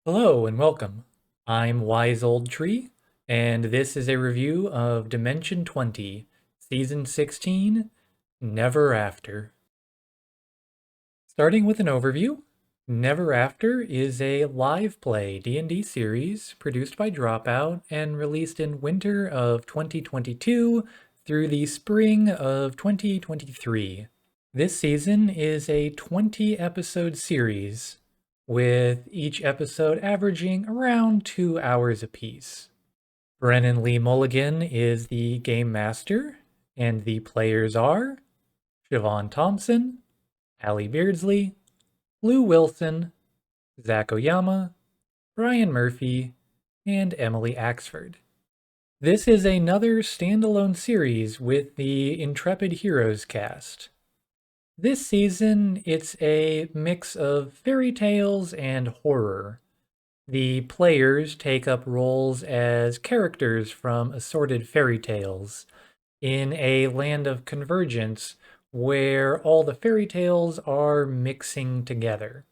Hello and welcome. I'm Wise Old Tree, and this is a review of Dimension 20, Season 16, Neverafter. Starting with an overview, Neverafter is a live play D&D series produced by Dropout and released in winter of 2022 through the spring of 2023. This season is a 20-episode series, with each episode averaging around 2 hours apiece. Brennan Lee Mulligan is the game master, and the players are Siobhan Thompson, Allie Beardsley, Lou Wilson, Zach Oyama, Brian Murphy, and Emily Axford. This is another standalone series with the Intrepid Heroes cast. This season, it's a mix of fairy tales and horror. The players take up roles as characters from assorted fairy tales in a land of convergence where all the fairy tales are mixing together.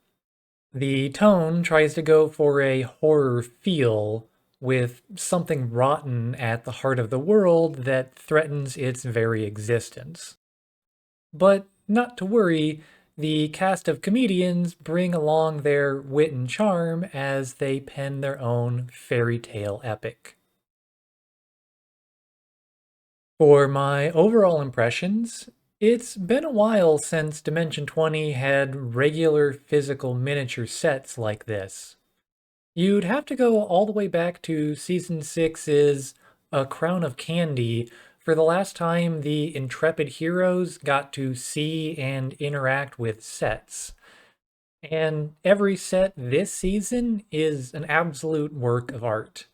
The tone tries to go for a horror feel with something rotten at the heart of the world that threatens its very existence. But not to worry, the cast of comedians bring along their wit and charm as they pen their own fairy tale epic. For my overall impressions, it's been a while since Dimension 20 had regular physical miniature sets like this. You'd have to go all the way back to Season 6's A Crown of Candy for the last time the Intrepid heroes got to see and interact with sets. And every set this season is an absolute work of art.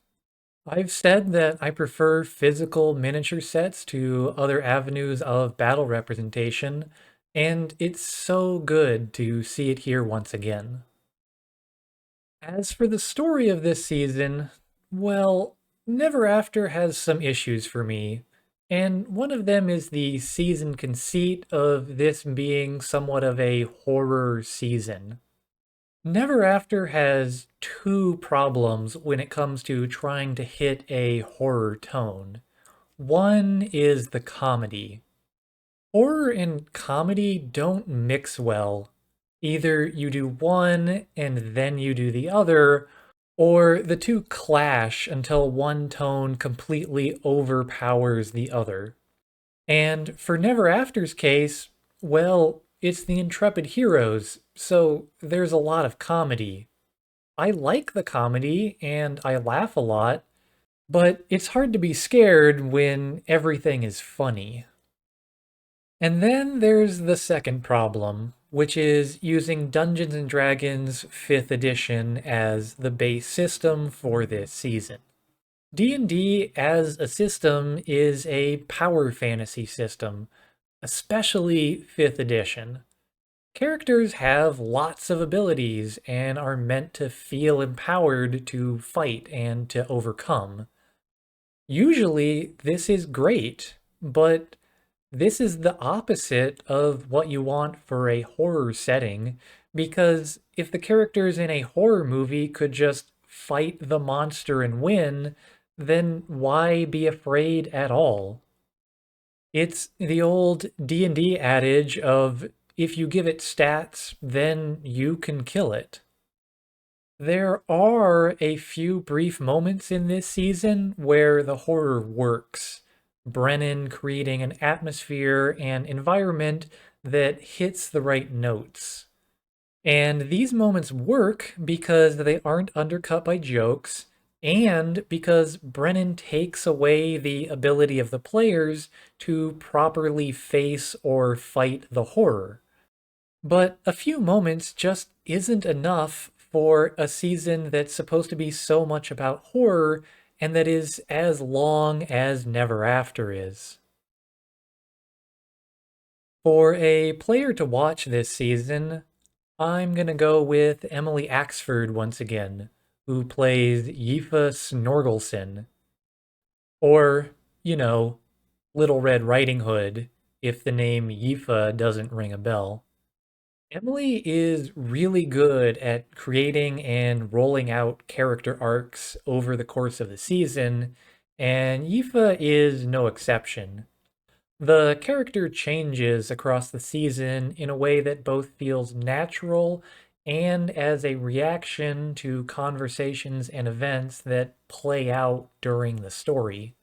I've said that I prefer physical miniature sets to other avenues of battle representation, and it's so good to see it here once again. As for the story of this season, well, Neverafter has some issues for me, and one of them is the season conceit of this being somewhat of a horror season. Neverafter has two problems when it comes to trying to hit a horror tone. One is the comedy. Horror and comedy don't mix well. Either you do one and then you do the other, or the two clash until one tone completely overpowers the other. And for Never After's case, well, it's the Intrepid Heroes, so there's a lot of comedy. I like the comedy and I laugh a lot, but it's hard to be scared when everything is funny. And then there's the second problem, which is using Dungeons & Dragons 5th edition as the base system for this season. D&D as a system is a power fantasy system, especially 5th edition. Characters have lots of abilities and are meant to feel empowered to fight and to overcome. Usually, this is great, but this is the opposite of what you want for a horror setting, because if the characters in a horror movie could just fight the monster and win, then why be afraid at all? It's the old D&D adage of if you give it stats, then you can kill it. There are a few brief moments in this season where the horror works. Brennan creating an atmosphere and environment that hits the right notes. And these moments work because they aren't undercut by jokes, and because Brennan takes away the ability of the players to properly face or fight the horror. But a few moments just isn't enough for a season that's supposed to be so much about horror and that is as long as Neverafter is. For a player to watch this season, I'm gonna go with Emily Axford once again, who plays Yifa Snorgelson. Or, Little Red Riding Hood, if the name Yifa doesn't ring a bell. Emily is really good at creating and rolling out character arcs over the course of the season, and Yifa is no exception. The character changes across the season in a way that both feels natural and as a reaction to conversations and events that play out during the story.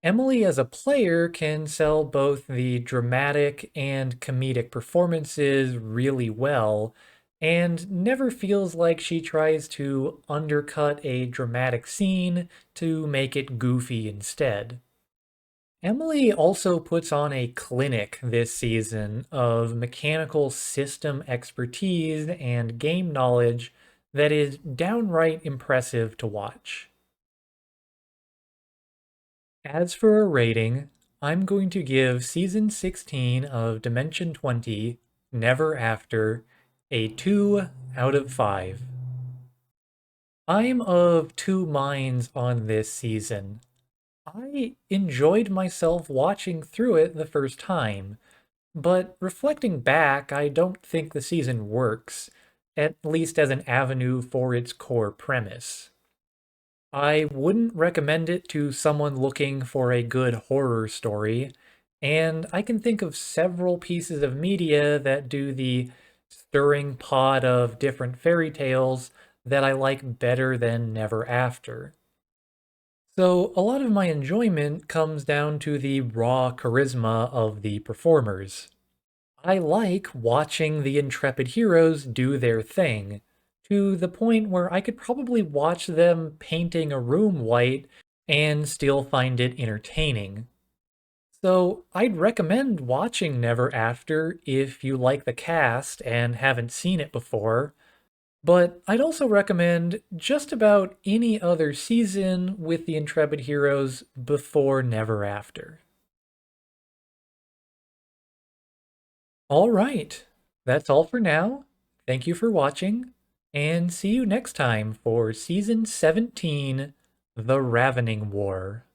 Emily, as a player, can sell both the dramatic and comedic performances really well, and never feels like she tries to undercut a dramatic scene to make it goofy instead. Emily also puts on a clinic this season of mechanical system expertise and game knowledge that is downright impressive to watch. As for a rating, I'm going to give Season 16 of Dimension 20, Never After, a 2 out of 5. I'm of two minds on this season. I enjoyed myself watching through it the first time, but reflecting back, I don't think the season works, at least as an avenue for its core premise. I wouldn't recommend it to someone looking for a good horror story, and I can think of several pieces of media that do the stirring pot of different fairy tales that I like better than Never After. So, a lot of my enjoyment comes down to the raw charisma of the performers. I like watching the intrepid heroes do their thing, to the point where I could probably watch them painting a room white and still find it entertaining. So I'd recommend watching Never After if you like the cast and haven't seen it before, but I'd also recommend just about any other season with the intrepid heroes before Never After. All right, that's all for now. Thank you for watching, and see you next time for Season 17, The Ravening War.